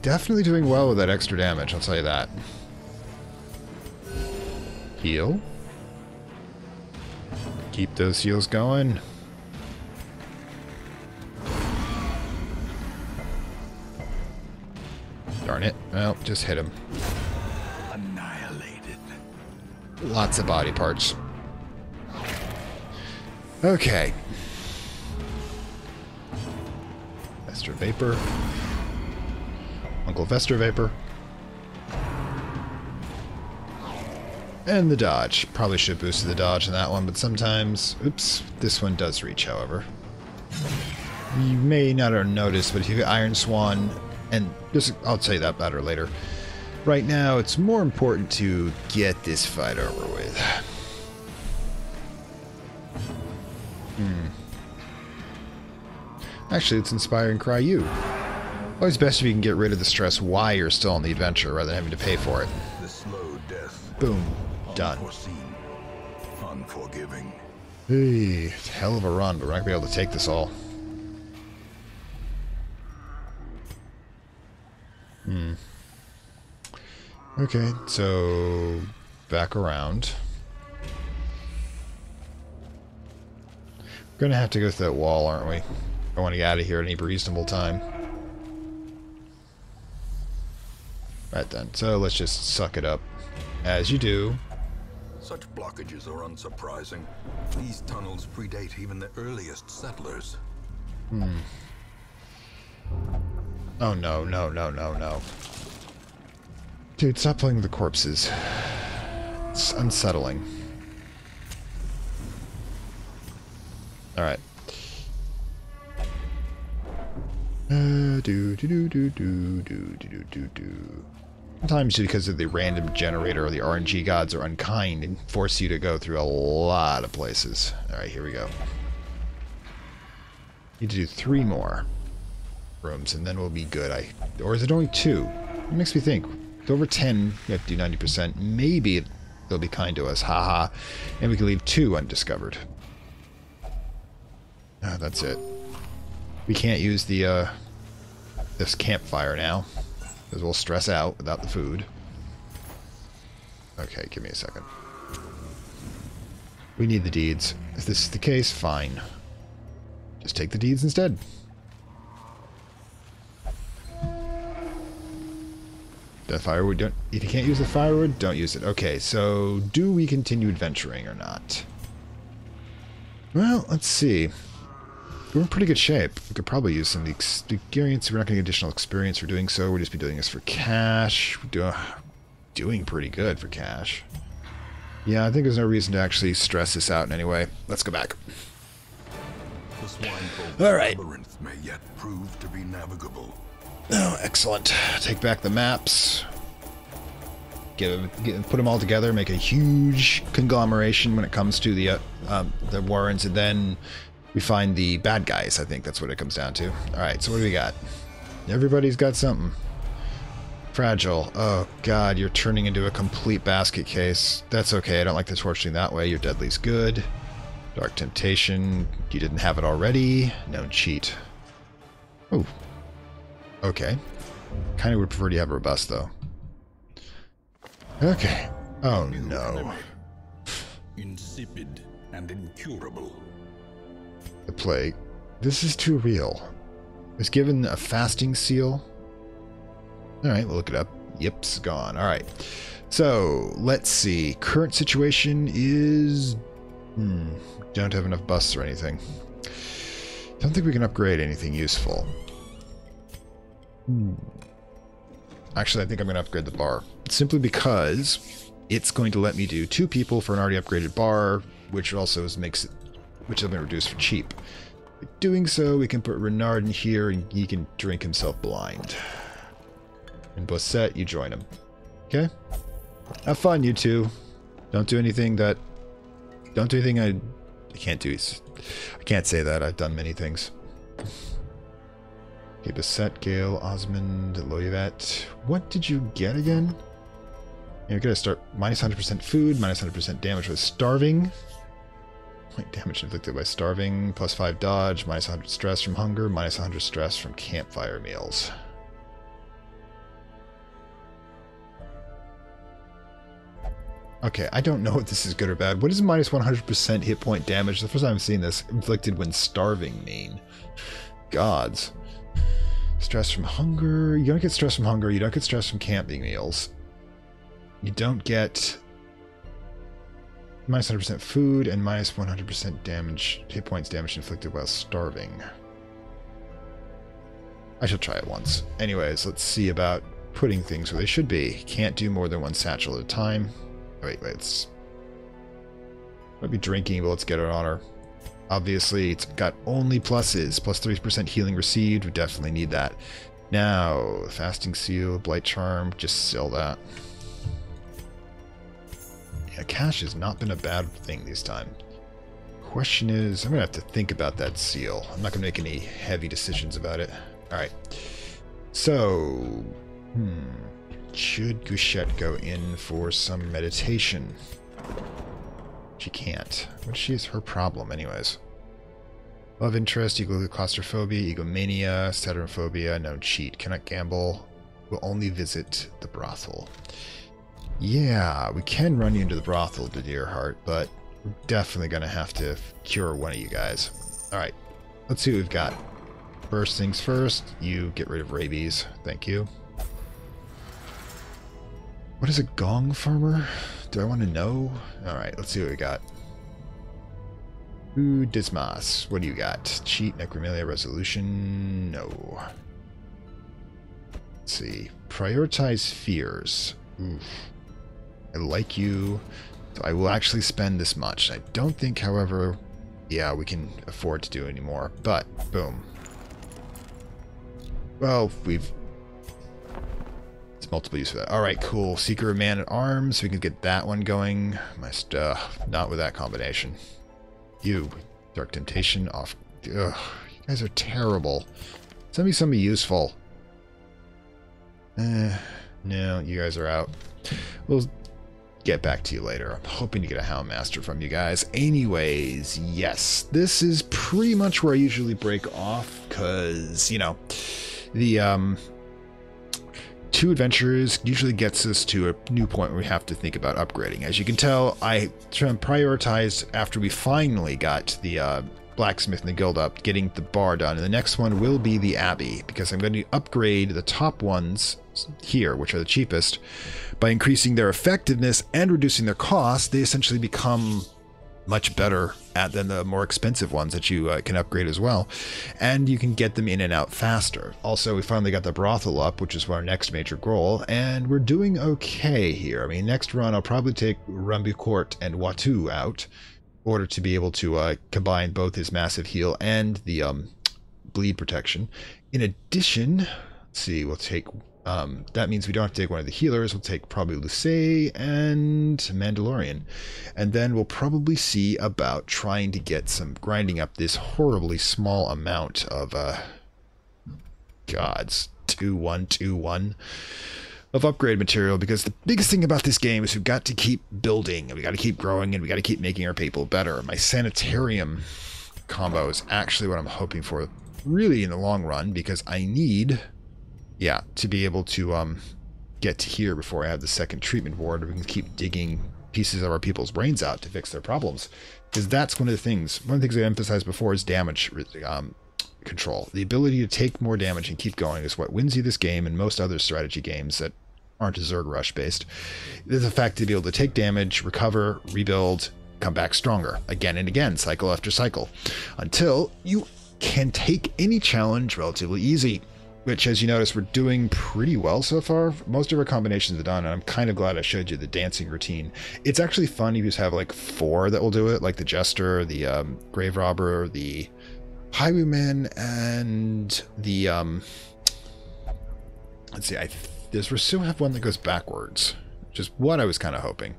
Definitely doing well with that extra damage, I'll tell you that. Heal. Keep those heals going. Darn it. Well, just hit him. Annihilated. Lots of body parts. Okay. Extra Vapor. Uncle Vester Vapor. And the dodge. Probably should have boosted the dodge in that one, but sometimes... Oops. This one does reach, however. You may not have noticed, but if you get Iron Swan... And this, I'll tell you that better later. Right now, it's more important to get this fight over with. Actually, let's inspire and cry you. Always best if you can get rid of the stress while you're still on the adventure, rather than having to pay for it. The slow death. Boom. Done. Unforeseen. Unforgiving. Hey, it's a hell of a run, but we're not going to be able to take this all. Okay, so back around. We're going to have to go through that wall, aren't we? I want to get out of here at any reasonable time. Right then, so let's just suck it up. As you do. Such blockages are unsurprising. These tunnels predate even the earliest settlers. Oh no, no, no, no, no. Dude, stop playing with the corpses. It's unsettling. Alright. Sometimes because of the random generator or the RNG gods are unkind and force you to go through a lot of places. Alright, here we go. Need to do 3 more rooms and then we'll be good. Or is it only 2? It makes me think. With over 10, we have to do 90%. Maybe they'll be kind to us. Haha. And we can leave 2 undiscovered. Ah, that's it. We can't use the this campfire now, because we'll stress out without the food. Okay, give me a second. We need the deeds. If this is the case, fine. Just take the deeds instead. The firewood, don't... If you can't use the firewood, don't use it. Okay, so do we continue adventuring or not? Well, let's see. We're in pretty good shape. We could probably use some experience. We're not going to get additional experience for doing so. We'll just be doing this for cash. We're doing pretty good for cash. Yeah, I think there's no reason to actually stress this out in any way. Let's go back. All right. Labyrinth may yet prove to be navigable. Oh, excellent. Take back the maps. Put them all together. Make a huge conglomeration when it comes to the Warrens, and then we find the bad guys. I think that's what it comes down to. All right. So what do we got? Everybody's got something. Fragile. Oh God, you're turning into a complete basket case. That's okay. I don't like the torturing that way. Your deadly's good. Dark temptation. You didn't have it already. Known cheat. Oh. Okay. Kind of would prefer to have robust, though. Okay. Oh, no. Insipid and incurable. The plague. This is too real. It's given a fasting seal. Alright, we'll look it up. Yep, it's gone. Alright. So, let's see. Current situation is... don't have enough busts or anything. Don't think we can upgrade anything useful. Actually, I think I'm going to upgrade the bar. Simply because it's going to let me do 2 people for an already upgraded bar, which also makes it, which has been reduced for cheap. By doing so, we can put Renard in here, and he can drink himself blind. And Bossette, you join him. Okay? Have fun, you two. Don't do anything that... Don't do anything I can't do. I can't say that. I've done many things. Okay, Bassett, Gale, Osmond, Loyvet. What did you get again? You're gonna start minus 100% food, minus 100% damage with starving. Like damage inflicted by starving, plus 5 dodge, minus 100 stress from hunger, minus 100 stress from campfire meals. Okay, I don't know if this is good or bad. What does minus 100% hit point damage? The first time I've seen this inflicted when starving mean. Gods. Stress from hunger. You don't get stress from hunger. You don't get stress from camping meals. You don't get minus 100% food and minus 100% damage, hit points damage inflicted while starving. I shall try it once. Anyways, let's see about putting things where they should be. Can't do more than one satchel at a time. Wait, it's... Might be drinking, but let's get it on her. Obviously, it's got only pluses. Plus 30% healing received. We definitely need that. Now, fasting seal, blight charm, just sell that. Yeah, cash has not been a bad thing this time. Question is, I'm going to have to think about that seal. I'm not going to make any heavy decisions about it. Alright. So, should Gouchette go in for some meditation? She can't. What is her problem, anyways? Love interest, equal to claustrophobia, egomania, saturnophobia, no cheat, cannot gamble, will only visit the brothel. Yeah, we can run you into the brothel, dear heart, but we're definitely going to have to cure one of you guys. Alright, let's see what we've got. First things first, you get rid of rabies. Thank you. What is a gong farmer? Do I want to know? Alright, let's see what we got. Ooh, Dismas. What do you got? Cheat, necromelia, resolution? No. Let's see. Prioritize fears. Oof. I like you. So I will actually spend this much. I don't think, however, yeah, we can afford to do any more. But, boom. Well, we've... It's multiple use for that. Alright, cool. Seeker of Man at Arms. We can get that one going. Not with that combination. You. Dark Temptation off. Ugh, you guys are terrible. Send me somebody useful. No, you guys are out. We'll get back to you later. I'm hoping to get a Houndmaster from you guys. Anyways, yes. This is pretty much where I usually break off, because, you know, the, two adventures usually gets us to a new point where we have to think about upgrading. As you can tell, I prioritized after we finally got the blacksmith and the guild up, getting the bar done. And the next one will be the abbey, because I'm going to upgrade the top ones here, which are the cheapest. By increasing their effectiveness and reducing their cost, they essentially become much better at than the more expensive ones that you can upgrade as well, and you can get them in and out faster. Also, we finally got the brothel up, which is our next major goal, and we're doing okay here. I mean, next run I'll probably take Rambucourt and Watu out in order to be able to combine both his massive heal and the bleed protection. In addition, let's see, we'll take that means we don't have to take one of the healers. We'll take probably Luce and Mandalorian. And then we'll probably see about trying to get some grinding up this horribly small amount of gods 2121 of upgrade material, because the biggest thing about this game is we've got to keep building and we got to keep growing and we got to keep making our people better. My sanitarium combo is actually what I'm hoping for really in the long run, because I need to be able to get to here before I have the second treatment ward. We can keep digging pieces of our people's brains out to fix their problems, because that's one of the things I emphasized before is damage control. The ability to take more damage and keep going is what wins you this game and most other strategy games that aren't Zerg Rush based. There's the fact to be able to take damage, recover, rebuild, come back stronger again and again, cycle after cycle, until you can take any challenge relatively easy. Which, as you notice, we're doing pretty well so far. Most of our combinations are done, and I'm kind of glad I showed you the dancing routine. It's actually fun. You just have like 4 that will do it, like the Jester, the Grave Robber, the Highwayman, and the let's see, does Rousseau have one that goes backwards? Which is what I was kind of hoping.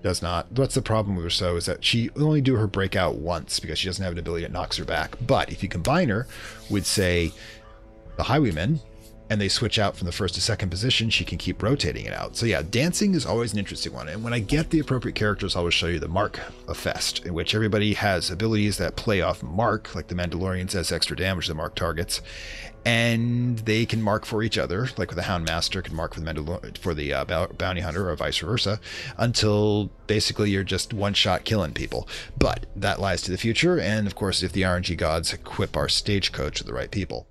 Does not. What's the problem with Rousseau is that she only do her breakout once because she doesn't have an ability that knocks her back. But if you combine her with, say, the Highwaymen, and they switch out from the first to second position, she can keep rotating it out. So yeah, dancing is always an interesting one. And when I get the appropriate characters, I'll show you the Mark Fest, in which everybody has abilities that play off Mark, like the Mandalorian says extra damage to the Mark targets, and they can mark for each other, like with the Houndmaster can mark for the Bounty Hunter, or vice versa, until basically you're just one-shot killing people. But that lies to the future, and of course, if the RNG gods equip our stagecoach with the right people.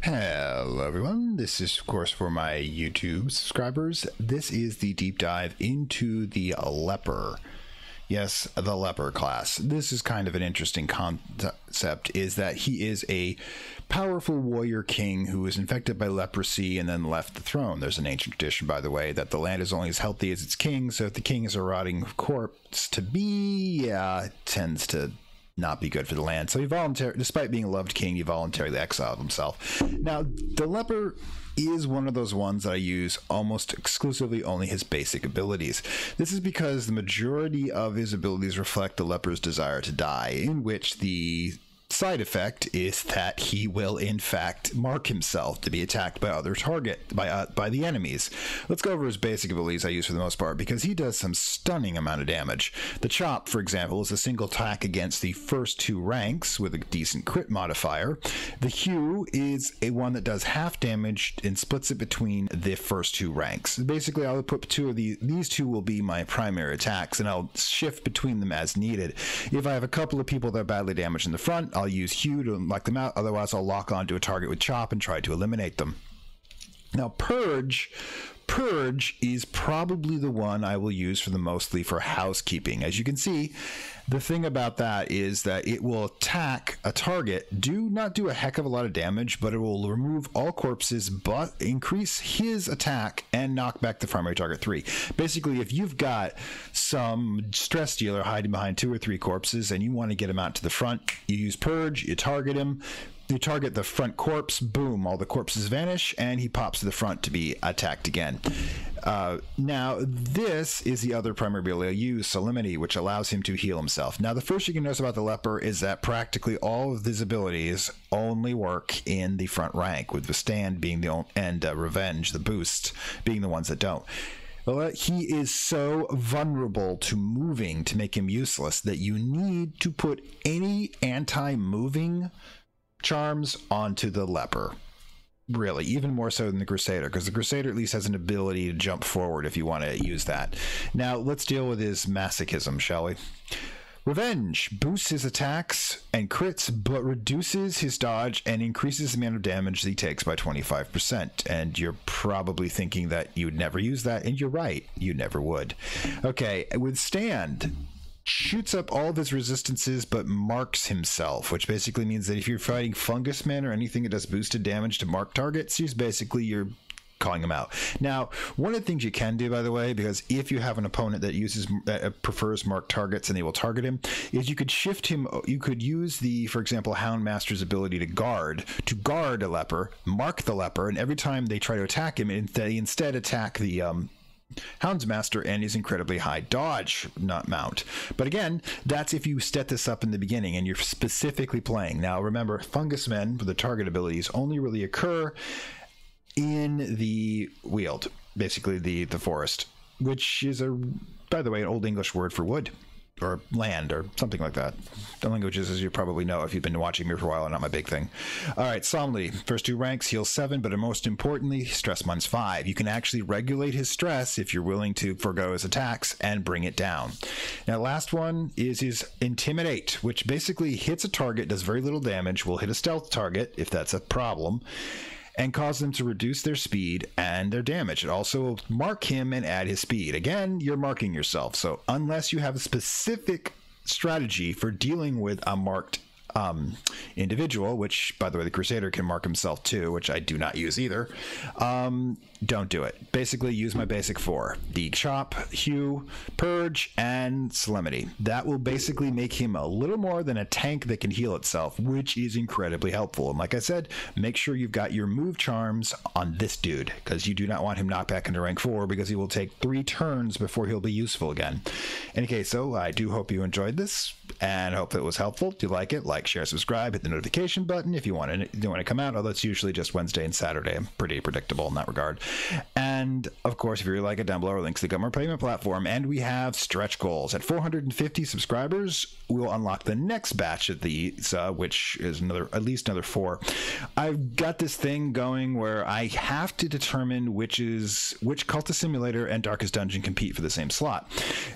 Hello everyone, this is of course for my YouTube subscribers. This is the deep dive into the Leper Yes, the Leper class. This is kind of an interesting concept, is that he is a powerful warrior king who was infected by leprosy and then left the throne. There's an ancient tradition, by the way, that the land is only as healthy as its king, so if the king is a rotting corpse to be, it tends to not be good for the land. So he despite being a loved king, he voluntarily exiled himself. Now, the Leper is one of those ones that I use almost exclusively only his basic abilities. This is because the majority of his abilities reflect the Leper's desire to die, in which the side effect is that he will in fact mark himself to be attacked by by the enemies. Let's go over his basic abilities I use for the most part, because he does some stunning amount of damage. The chop, for example, is a single attack against the first 2 ranks with a decent crit modifier. The hew is a one that does half damage and splits it between the first 2 ranks. Basically, I'll put 2 of these 2 will be my primary attacks, and I'll shift between them as needed. If I have a couple of people that are badly damaged in the front, I'll use hew to knock them out. Otherwise, I'll lock onto a target with chop and try to eliminate them. Now, Purge is probably the one I will use mostly for housekeeping. As you can see, the thing about that is that it will attack a target, not do a heck of a lot of damage, but it will remove all corpses, but increase his attack and knock back the primary target 3. Basically, if you've got some stress dealer hiding behind 2 or 3 corpses and you want to get him out to the front, you use Purge, you target him, you target the front corpse, boom, all the corpses vanish, and he pops to the front to be attacked again. Now, this is the other primary ability I use, Solemnity, which allows him to heal himself. Now, the first thing you can notice about the Leper is that practically all of his abilities only work in the front rank, with Withstand being the only, and Revenge, the boost, being the ones that don't. Well, he is so vulnerable to moving to make him useless that you need to put any anti-moving charms onto the Leper. Really, even more so than the Crusader, because the Crusader at least has an ability to jump forward if you want to use that. Now, let's deal with his masochism, shall we? Revenge boosts his attacks and crits, but reduces his dodge and increases the amount of damage that he takes by 25%. And you're probably thinking that you'd never use that, and you're right, you never would. Okay, Withstand shoots up all of his resistances but marks himself, which basically means that if you're fighting fungus men or anything that does boosted damage to mark targets, you're calling them out. Now, one of the things you can do, by the way, because if you have an opponent that prefers marked targets and they will target him, is you could shift him. You could use for example, Houndmaster's ability to guard a Leper, mark the Leper, and every time they try to attack him, they instead attack the Houndsmaster and his incredibly high dodge mount. But again, that's if you set this up in the beginning and you're specifically playing. Now remember, fungus men with the target abilities only really occur in the Weald, basically the forest, which is by the way, an Old English word for wood or land or something like that. The languages, as you probably know if you've been watching me for a while, are not my big thing. All right, Solemnity. First 2 ranks, heal 7, but most importantly, stress minus 5. You can actually regulate his stress if you're willing to forgo his attacks and bring it down. Now, last one is his Intimidate, which basically hits a target, does very little damage, will hit a stealth target if that's a problem, and cause them to reduce their speed and their damage. It also will mark him and add his speed. Again, you're marking yourself. So unless you have a specific strategy for dealing with a marked individual, which, by the way, the Crusader can mark himself too, which I do not use either, don't do it. Basically, use my basic 4. The Chop, Hew, Purge, and Solemnity. That will basically make him a little more than a tank that can heal itself, which is incredibly helpful. And like I said, make sure you've got your move charms on this dude, because you do not want him knocked back into rank 4, because he will take 3 turns before he'll be useful again. Okay, so I do hope you enjoyed this, and hope it was helpful. If you like it, like, share, subscribe, hit the notification button if you want to come out, although it's usually just Wednesday and Saturday. I'm pretty predictable in that regard. And of course, if you really like it, down below are links to the Gummer payment platform, and we have stretch goals. At 450 subscribers, we'll unlock the next batch of these, which is at least another 4. I've got this thing going where I have to determine which Cultist Simulator and Darkest Dungeon compete for the same slot.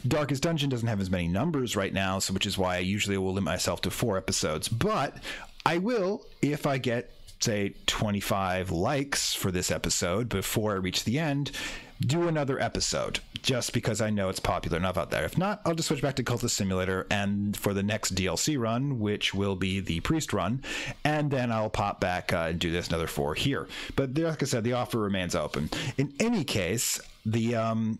Darkest Dungeon doesn't have as many numbers right now, so which is why I usually will limit myself to 4 episodes. But I will, if I get say 25 likes for this episode before I reach the end, do another episode, just because I know it's popular enough out there. If not, I'll just switch back to Cultist Simulator and for the next DLC run, which will be the Priest run, and then I'll pop back and do this another 4 here. But like I said, the offer remains open. In any case, the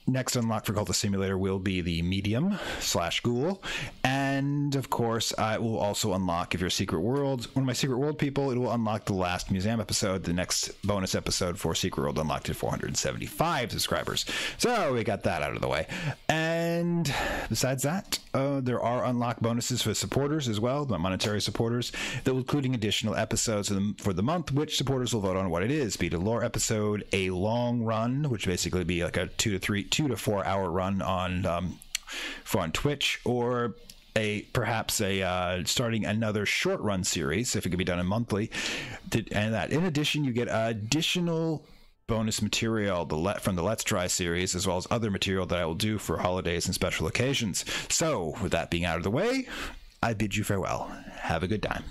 next unlock for Cultist Simulator will be the Medium/Ghoul, and of course I will also unlock, if you're Secret World, one of my Secret World people, it will unlock the last museum episode, the next bonus episode for Secret World unlocked at 475 subscribers. So we got that out of the way. And besides that, there are unlock bonuses for supporters as well, the monetary supporters, including additional episodes for the month, which supporters will vote on what it is. Be it a lore episode, a long run, which basically be like a 2 to 4 hour run on Twitch, or perhaps starting another short run series if it could be done in monthly. And that in addition, you get additional bonus material from the Let's Try series, as well as other material that I will do for holidays and special occasions. So with that being out of the way, I bid you farewell. Have a good time.